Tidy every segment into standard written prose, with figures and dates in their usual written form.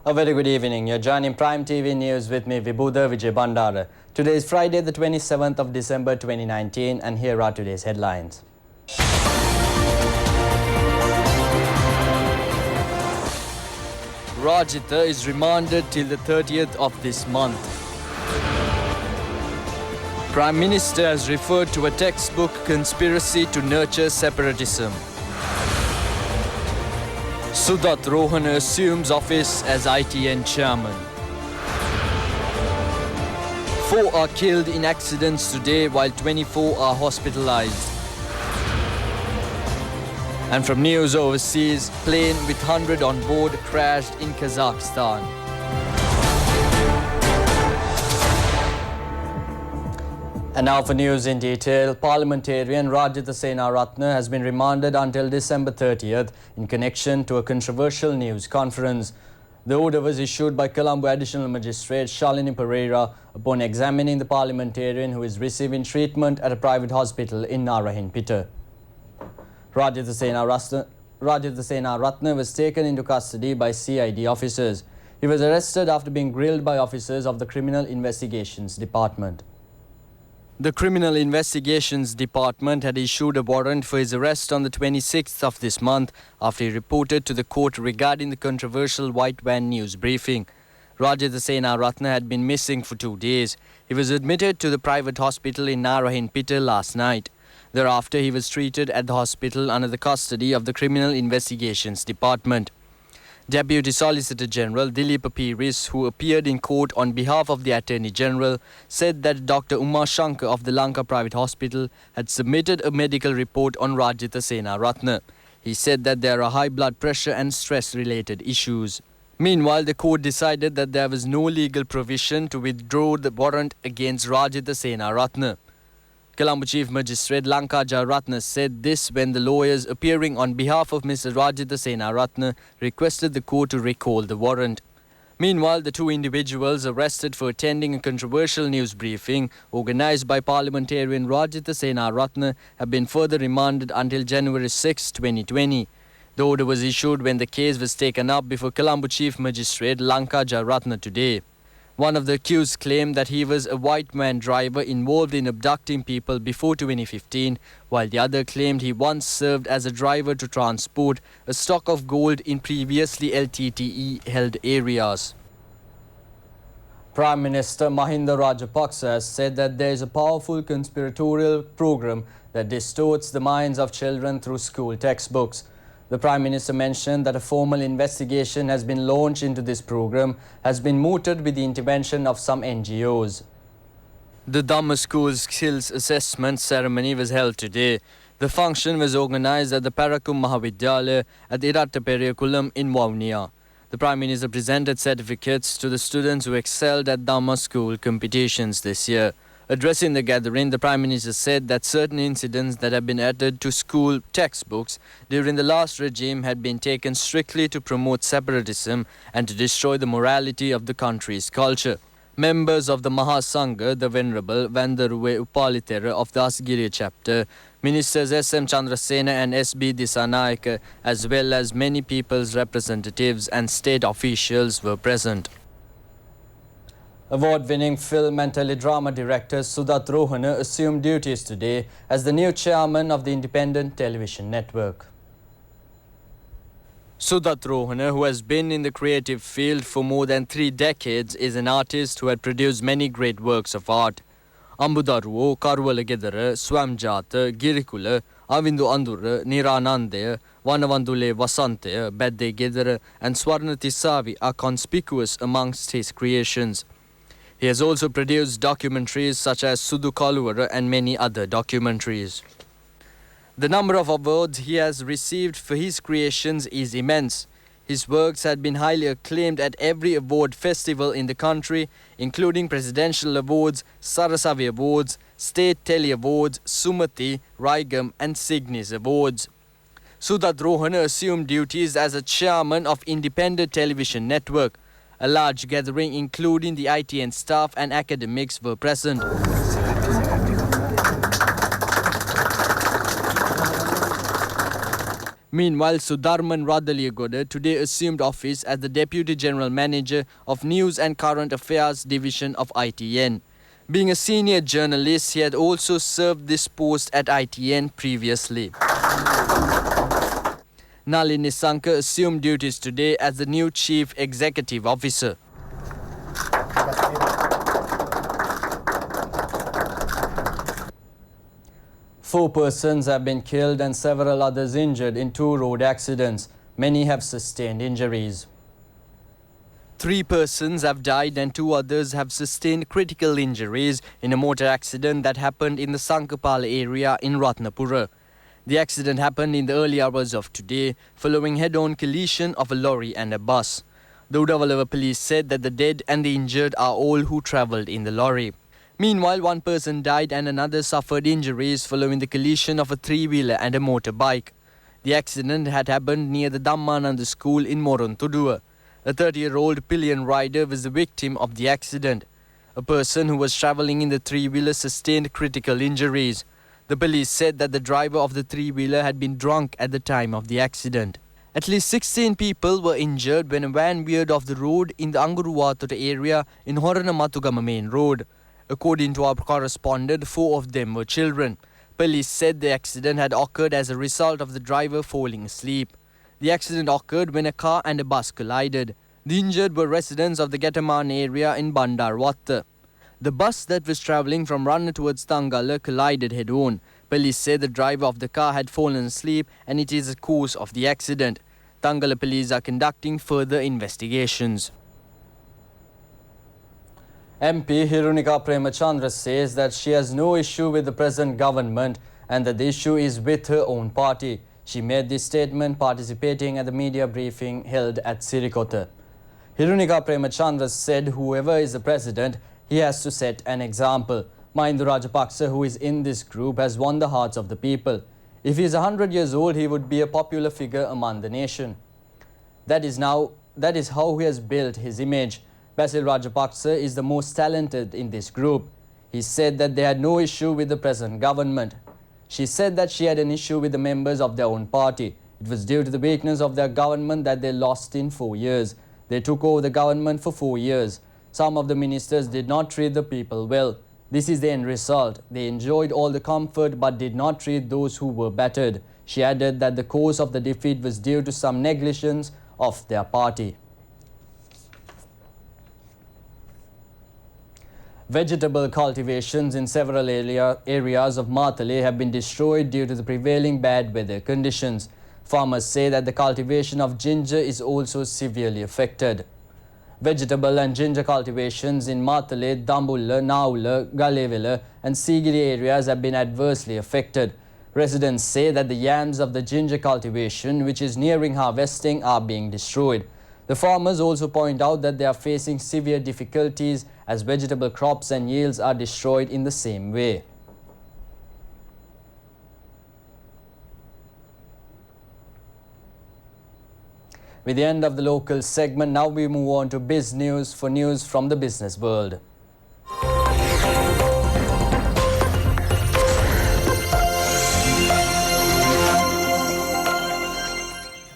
A very good evening. You're joining Prime TV News with me, Vibhuda Vijay Bandara. Today is Friday, the 27th of December 2019, and here are today's headlines. Rajitha is remanded till the 30th of this month. Prime Minister has referred to a textbook conspiracy to nurture separatism. Sudat Rohana assumes office as ITN chairman. 4 are killed in accidents today while 24 are hospitalized. And from news overseas, plane with 100 on board crashed in Kazakhstan. And now for news in detail. Parliamentarian Rajitha Senaratne has been remanded until December 30th in connection to a controversial news conference. The order was issued by Colombo Additional Magistrate Shalini Pereira upon examining the parliamentarian who is receiving treatment at a private hospital in Narayanpeta. Rajitha Senaratne was taken into custody by CID officers. He was arrested after being grilled by officers of the Criminal Investigations Department. The Criminal Investigations Department had issued a warrant for his arrest on the 26th of this month after he reported to the court regarding the controversial white van news briefing. Rajitha Senaratne had been missing for 2 days. He was admitted to the private hospital in Narayanpeta last night. Thereafter, he was treated at the hospital under the custody of the Criminal Investigations Department. Deputy Solicitor General Dilip Piris, who appeared in court on behalf of the Attorney General, said that Dr. Uma Shankar of the Lanka Private Hospital had submitted a medical report on Rajitha Senaratne. He said that there are high blood pressure and stress-related issues. Meanwhile, the court decided that there was no legal provision to withdraw the warrant against Rajitha Senaratne. Colombo Chief Magistrate Lankaja Ratna said this when the lawyers appearing on behalf of Mr. Rajitha Senaratne requested the court to recall the warrant. Meanwhile, the 2 individuals arrested for attending a controversial news briefing organised by parliamentarian Rajitha Senaratne have been further remanded until January 6, 2020. The order was issued when the case was taken up before Colombo Chief Magistrate Lankaja Ratna today. One of the accused claimed that he was a white man driver involved in abducting people before 2015, while the other claimed he once served as a driver to transport a stock of gold in previously LTTE-held areas. Prime Minister Mahinda Rajapaksa has said that there is a powerful conspiratorial program that distorts the minds of children through school textbooks. The Prime Minister mentioned that a formal investigation has been launched into this program, has been mooted with the intervention of some NGOs. The Dhamma School's Skills Assessment ceremony was held today. The function was organised at the Parakum Mahavidyalaya at Irattaperiyakulam in Vavuniya. The Prime Minister presented certificates to the students who excelled at Dhamma School competitions this year. Addressing the gathering, the Prime Minister said that certain incidents that have been added to school textbooks during the last regime had been taken strictly to promote separatism and to destroy the morality of the country's culture. Members of the Mahasangha, the Venerable Vandaruwe Upalitera of the Asgiri chapter, Ministers S.M. Chandrasena and S.B. Dissanayake, as well as many people's representatives and state officials were present. Award-winning film and teledrama director Sudat Rohana assumed duties today as the new chairman of the independent television network. Sudat Rohana, who has been in the creative field for more than 3 decades, is an artist who had produced many great works of art. Ambudaruo, Karwalagedara, Swamjata, Girikula, Avindu Andura, Niranandaya, Vanavandule Vasantaya, Bedde Gedara and Swarnatisavi are conspicuous amongst his creations. He has also produced documentaries such as Sudu Kaluvara and many other documentaries. The number of awards he has received for his creations is immense. His works had been highly acclaimed at every award festival in the country, including Presidential Awards, Sarasavi Awards, State Tele Awards, Sumati, Raigam and Signis Awards. Sudat Rohana assumed duties as a chairman of Independent Television Network. A large gathering including the ITN staff and academics were present. Meanwhile, Sudarman Radaliyagoda today assumed office as the Deputy General Manager of News and Current Affairs Division of ITN. Being a senior journalist, he had also served this post at ITN previously. Nalin Nisanka assumed duties today as the new Chief Executive Officer. Four persons have been killed and several others injured in two road accidents. Many have sustained injuries. 3 persons have died and 2 others have sustained critical injuries in a motor accident that happened in the Sankapala area in Ratnapura. The accident happened in the early hours of today following head-on collision of a lorry and a bus. The Udavalava police said that the dead and the injured are all who travelled in the lorry. Meanwhile, 1 person died and another suffered injuries following the collision of a 3-wheeler and a motorbike. The accident had happened near the Dhammananda school in Morontudua. A 30-year-old pillion rider was the victim of the accident. A person who was travelling in the 3-wheeler sustained critical injuries. The police said that the driver of the 3-wheeler had been drunk at the time of the accident. At least 16 people were injured when a van veered off the road in the Anguruwatota area in Horanamatugama main road. According to our correspondent, 4 of them were children. Police said the accident had occurred as a result of the driver falling asleep. The accident occurred when a car and a bus collided. The injured were residents of the Gataman area in Bandarwatta. The bus that was travelling from Ranna towards Tangala collided head-on. Police say the driver of the car had fallen asleep and it is the cause of the accident. Tangala police are conducting further investigations. MP Hirunika Premachandra says that she has no issue with the present government and that the issue is with her own party. She made this statement participating at the media briefing held at Sirikota. Hirunika Premachandra said whoever is the president, he has to set an example. Mahinda Rajapaksa, who is in this group, has won the hearts of the people. If he is 100 years old, he would be a popular figure among the nation. That is how he has built his image. Basil Rajapaksa is the most talented in this group. He said that they had no issue with the present government. She said that she had an issue with the members of their own party. It was due to the weakness of their government that they lost in 4 years. They took over the government for 4 years. Some of the ministers did not treat the people well. This is the end result. They enjoyed all the comfort but did not treat those who were battered. She added that the cause of the defeat was due to some negligence of their party. Vegetable cultivations in several areas of Matale have been destroyed due to the prevailing bad weather conditions. Farmers say that the cultivation of ginger is also severely affected. Vegetable and ginger cultivations in Matale, Dambulla, Naula, Galevila and Sigiri areas have been adversely affected. Residents say that the yams of the ginger cultivation, which is nearing harvesting, are being destroyed. The farmers also point out that they are facing severe difficulties as vegetable crops and yields are destroyed in the same way. With the end of the local segment, now we move on to Biz News for news from the business world.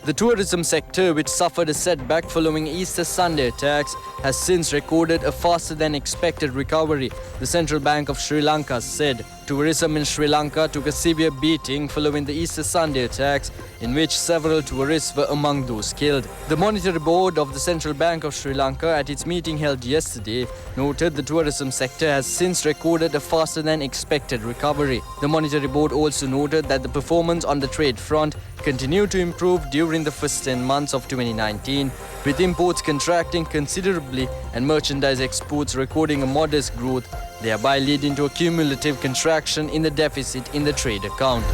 The tourism sector, which suffered a setback following Easter Sunday attacks, has since recorded a faster than expected recovery, the Central Bank of Sri Lanka said. Tourism in Sri Lanka took a severe beating following the Easter Sunday attacks, in which several tourists were among those killed. The Monetary Board of the Central Bank of Sri Lanka, at its meeting held yesterday, noted the tourism sector has since recorded a faster than expected recovery. The Monetary Board also noted that the performance on the trade front continued to improve during the first 10 months of 2019, with imports contracting considerably and merchandise exports recording a modest growth, thereby leading to a cumulative contraction in the deficit in the trade account.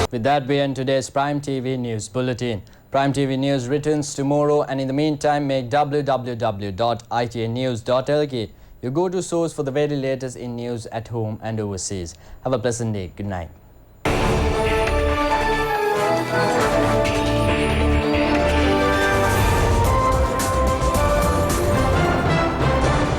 With that, we end today's Prime TV News Bulletin. Prime TV News returns tomorrow, and in the meantime, make www.itnnews.lk your go-to source for the very latest in news at home and overseas. Have a pleasant day. Good night.